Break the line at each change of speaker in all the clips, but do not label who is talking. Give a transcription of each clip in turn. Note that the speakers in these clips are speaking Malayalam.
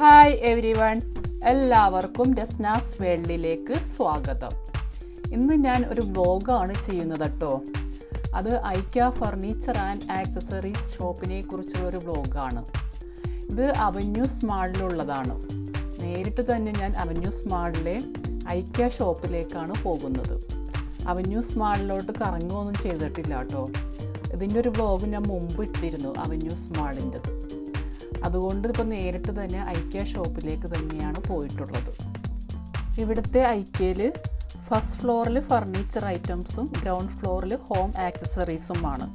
ഹായ് എവരിവൺ, എല്ലാവർക്കും ഡെസ്നാസ് വേൾഡിലേക്ക് സ്വാഗതം. ഇന്ന് ഞാൻ ഒരു വ്ലോഗാണ് ചെയ്യുന്നത് കേട്ടോ. അത് IKEA ഫർണിച്ചർ ആൻഡ് ആക്സസറീസ് ഷോപ്പിനെ കുറിച്ചുള്ളൊരു വ്ലോഗാണ്. ഇത് അവന്യൂസ് മാളിലുള്ളതാണ്. നേരിട്ട് തന്നെ ഞാൻ അവന്യൂസ് മാളിലെ IKEA ഷോപ്പിലേക്കാണ് പോകുന്നത്. അവന്യൂസ് മാളിലോട്ട് കറങ്ങുകയൊന്നും ചെയ്തിട്ടില്ല കേട്ടോ. ഇതിൻ്റെ ഒരു വ്ലോഗ് ഞാൻ മുമ്പ് ഇട്ടിരുന്നു, അവന്യൂസ് മാളിൻ്റെത്. അതുകൊണ്ട് ഇപ്പോൾ നേരിട്ട് തന്നെ IKEA ഷോപ്പിലേക്ക് തന്നെയാണ് പോയിട്ടുള്ളത്. ഇവിടുത്തെ IKEAയിൽ ഫസ്റ്റ് ഫ്ലോറിൽ ഫർണിച്ചർ ഐറ്റംസും ഗ്രൗണ്ട് ഫ്ലോറിൽ ഹോം ആക്സസറീസുമാണ്.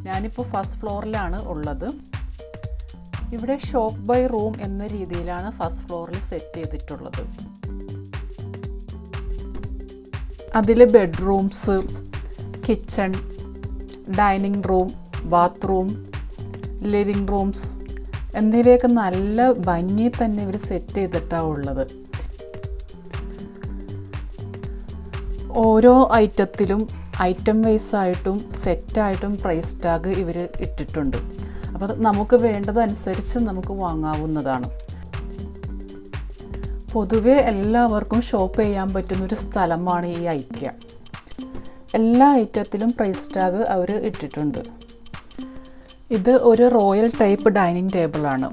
ഞാനിപ്പോൾ ഫസ്റ്റ് ഫ്ലോറിലാണ് ഉള്ളത്. ഇവിടെ ഷോപ്പ് ബൈ റൂം എന്ന രീതിയിലാണ് ഫസ്റ്റ് ഫ്ലോറിൽ സെറ്റ് ചെയ്തിട്ടുള്ളത്. അതിൽ bedrooms, kitchen, dining room, bathroom, living rooms എന്നിവയൊക്കെ നല്ല ഭംഗി തന്നെ ഇവർ സെറ്റ് ചെയ്തിട്ടാണ് ഉള്ളത്. ഓരോ ഐറ്റത്തിലും ഐറ്റം വൈസായിട്ടും സെറ്റായിട്ടും പ്രൈസ് ടാഗ് ഇവർ ഇട്ടിട്ടുണ്ട്. അപ്പോൾ നമുക്ക് വേണ്ടതനുസരിച്ച് നമുക്ക് വാങ്ങാവുന്നതാണ്. പൊതുവെ എല്ലാവർക്കും ഷോപ്പ് ചെയ്യാൻ പറ്റുന്നൊരു സ്ഥലമാണ് ഈ IKEA. എല്ലാ ഐറ്റത്തിലും പ്രൈസ് ടാഗ് അവർ ഇട്ടിട്ടുണ്ട്. ഇത് ഒരു റോയൽ ടൈപ്പ് ഡൈനിങ് ടേബിളാണ്.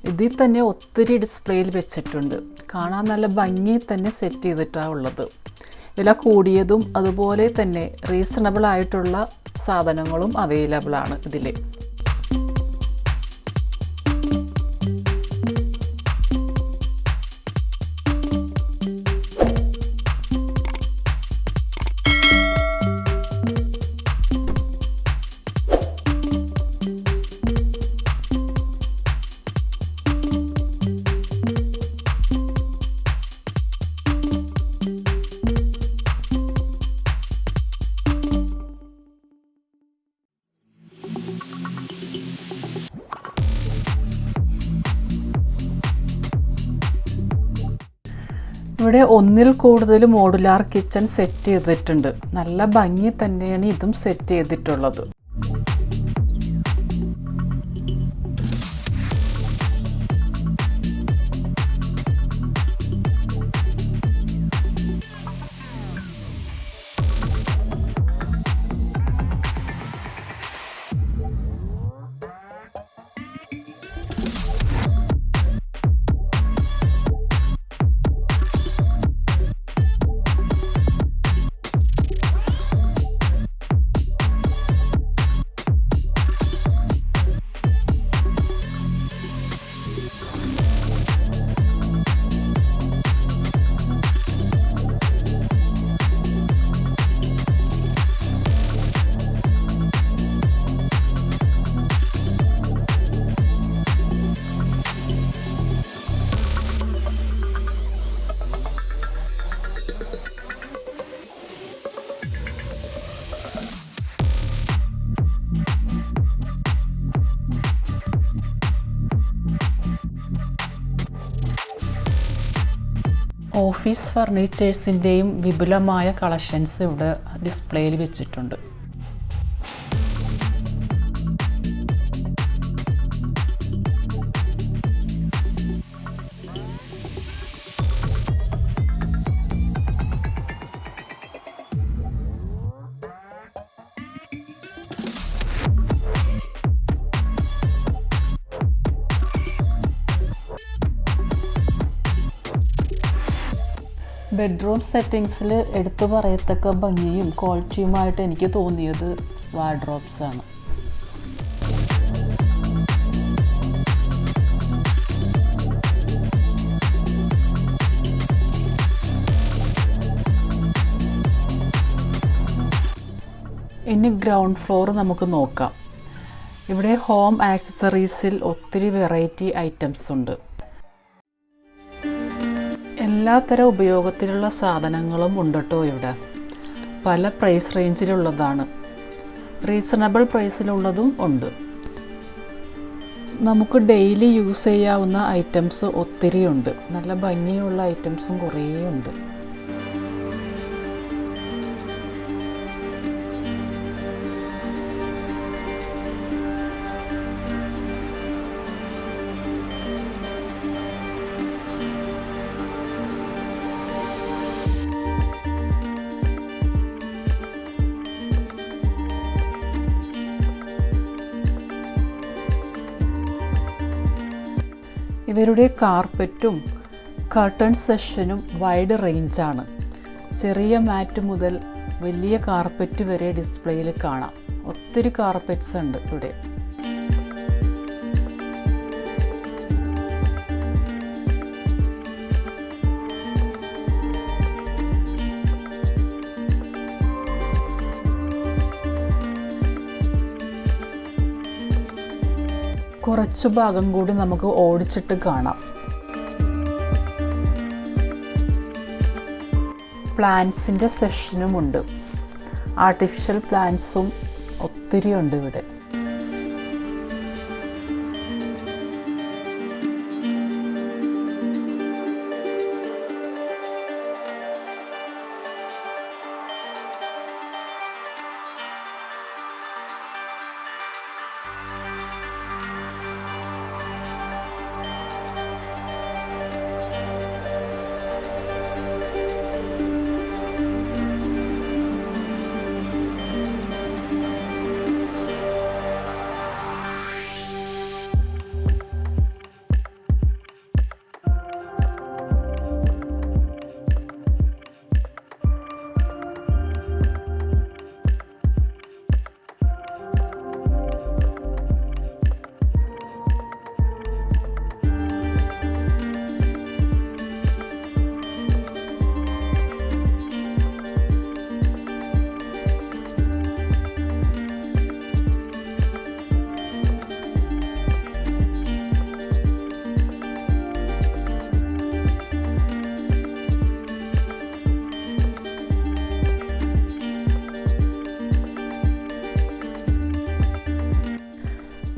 ഇതിൽ തന്നെ ഒത്തിരി ഡിസ്പ്ലേയിൽ വെച്ചിട്ടുണ്ട്. കാണാൻ നല്ല ഭംഗി തന്നെ സെറ്റ് ചെയ്തിട്ടാണ് ഉള്ളത്. വില കൂടിയതും അതുപോലെ തന്നെ റീസണബിൾ ആയിട്ടുള്ള സാധനങ്ങളും അവൈലബിൾ ആണ് ഇതിൽ. ഇവിടെ ഒന്നിൽ കൂടുതൽ മോഡുലാർ കിച്ചൺ സെറ്റ് ചെയ്തിട്ടുണ്ട്. നല്ല ഭംഗി തന്നെയാണ് ഇതും സെറ്റ് ചെയ്തിട്ടുള്ളത്. ഓഫീസ് ഫർണിച്ചേഴ്സിൻ്റെയും വിപുലമായ കളക്ഷൻസ് ഇവിടെ ഡിസ്പ്ലേയിൽ വെച്ചിട്ടുണ്ട്. ബെഡ്റൂം സെറ്റിങ്സിൽ എടുത്തു പറയത്തക്ക ഭംഗിയും ക്വാളിറ്റിയുമായിട്ട് എനിക്ക് തോന്നിയത് വാർഡ്രോബ്സാണ്. ഇനി ഗ്രൗണ്ട് ഫ്ലോർ നമുക്ക് നോക്കാം. ഇവിടെ ഹോം ആക്സസറീസിൽ ഒത്തിരി വെറൈറ്റി ഐറ്റംസ് ഉണ്ട്. എല്ലാത്തരം ഉപയോഗത്തിലുള്ള സാധനങ്ങളും ഉണ്ട് കേട്ടോ. ഇവിടെ പല പ്രൈസ് റേഞ്ചിലുള്ളതാണ്. റീസണബിൾ പ്രൈസിലുള്ളതും ഉണ്ട്. നമുക്ക് ഡെയിലി യൂസ് ചെയ്യാവുന്ന ഐറ്റംസ് ഒത്തിരി ഉണ്ട്. നല്ല ഭംഗിയുള്ള ഐറ്റംസും കുറേ ഉണ്ട്. ഇവരുടെ കാർപ്പറ്റും കർട്ടൺ സെക്ഷനും വൈഡ് റേഞ്ചാണ്. ചെറിയ മാറ്റ് മുതൽ വലിയ കാർപ്പറ്റ് വരെ ഡിസ്പ്ലേയിൽ കാണാം. ഒത്തിരി കാർപ്പറ്റ്സ് ഉണ്ട് ഇവിടെ. കുറച്ചു ഭാഗം കൂടി നമുക്ക് ഓടിച്ചിട്ട് കാണാം. പ്ലാന്റ്സിൻ്റെ സെക്ഷനുമുണ്ട്. ആർട്ടിഫിഷ്യൽ പ്ലാന്റ്സും ഒത്തിരി ഉണ്ട് ഇവിടെ.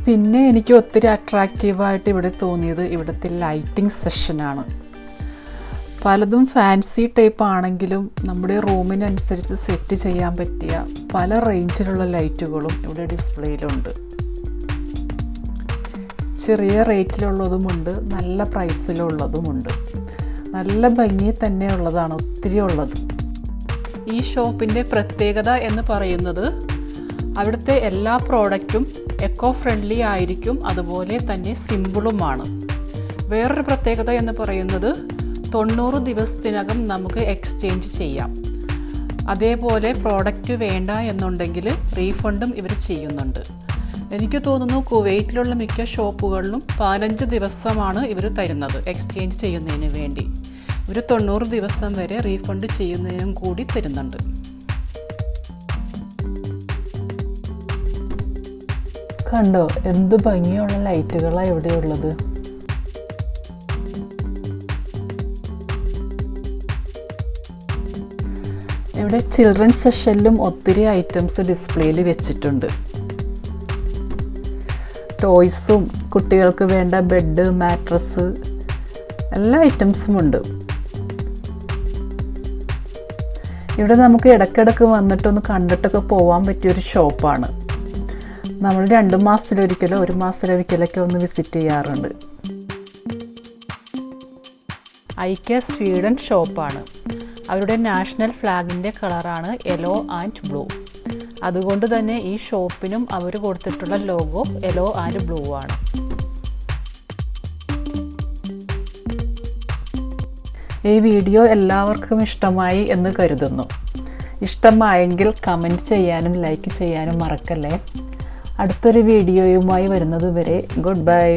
പിന്നെ എനിക്ക് ഒത്തിരി അട്രാക്റ്റീവായിട്ട് ഇവിടെ തോന്നിയത് ഇവിടുത്തെ ലൈറ്റിംഗ് സെക്ഷനാണ്. പലതും ഫാൻസി ടൈപ്പ് ആണെങ്കിലും നമ്മുടെ റൂമിനനുസരിച്ച് സെറ്റ് ചെയ്യാൻ പറ്റിയ പല റേഞ്ചിലുള്ള ലൈറ്റുകളും ഇവിടെ ഡിസ്പ്ലേയിലുണ്ട്. ചെറിയ റേറ്റിലുള്ളതുമുണ്ട്, നല്ല പ്രൈസിലുള്ളതുമുണ്ട്. നല്ല ഭംഗി തന്നെ ഉള്ളതാണ് ഒത്തിരി ഉള്ളത്. ഈ ഷോപ്പിൻ്റെ പ്രത്യേകത എന്ന് പറയുന്നത് അവിടുത്തെ എല്ലാ പ്രോഡക്റ്റും എക്കോ ഫ്രണ്ട്ലി ആയിരിക്കും, അതുപോലെ തന്നെ സിമ്പിളുമാണ്. വേറൊരു പ്രത്യേകത എന്ന് പറയുന്നത് 90 ദിവസത്തിനകം നമുക്ക് എക്സ്ചേഞ്ച് ചെയ്യാം. അതേപോലെ പ്രോഡക്റ്റ് വേണ്ട എന്നുണ്ടെങ്കിൽ റീഫണ്ടും ഇവർ ചെയ്യുന്നുണ്ട്. എനിക്ക് തോന്നുന്നു കുവൈറ്റിലുള്ള മിക്ക ഷോപ്പുകളിലും 15 ദിവസമാണ് ഇവർ തരുന്നത് എക്സ്ചേഞ്ച് ചെയ്യുന്നതിന് വേണ്ടി. ഇവർ 90 ദിവസം വരെ റീഫണ്ട് ചെയ്യുന്നതിനും കൂടി തരുന്നുണ്ട്. കണ്ടോ എന്ത് ഭംഗിയുള്ള ലൈറ്റുകളാണ് ഇവിടെയുള്ളത്. ഇവിടെ ചിൽഡ്രൻസ് സെക്ഷനിലും ഒത്തിരി ഐറ്റംസ് ഡിസ്പ്ലേയിൽ വെച്ചിട്ടുണ്ട്. ടോയ്സും കുട്ടികൾക്ക് വേണ്ട ബെഡ്, മാട്രസ്, എല്ലാ ഐറ്റംസും ഉണ്ട്. ഇവിടെ നമുക്ക് ഇടയ്ക്കിടയ്ക്ക് വന്നിട്ടൊന്ന് കണ്ടിട്ടൊക്കെ പോകാൻ പറ്റിയൊരു ഷോപ്പാണ്. നമ്മൾ 2 മാസത്തിലൊരിക്കലോ 1 മാസത്തിലൊരിക്കലൊക്കെ ഒന്ന് വിസിറ്റ് ചെയ്യാറുണ്ട്. IKEA സ്വീഡൻ ഷോപ്പാണ്. അവരുടെ നാഷണൽ ഫ്ലാഗിൻ്റെ കളറാണ് യെല്ലോ ആൻഡ് ബ്ലൂ. അതുകൊണ്ട് തന്നെ ഈ ഷോപ്പിനും അവർ കൊടുത്തിട്ടുള്ള ലോഗോ യെല്ലോ ആൻഡ് ബ്ലൂ ആണ്. ഈ വീഡിയോ എല്ലാവർക്കും ഇഷ്ടമായി എന്ന് കരുതുന്നു. ഇഷ്ടമായെങ്കിൽ കമൻറ്റ് ചെയ്യാനും ലൈക്ക് ചെയ്യാനും മറക്കല്ലേ. അടുത്തൊരു വീഡിയോയുമായി വരുന്നത് വരെ ഗുഡ് ബൈ.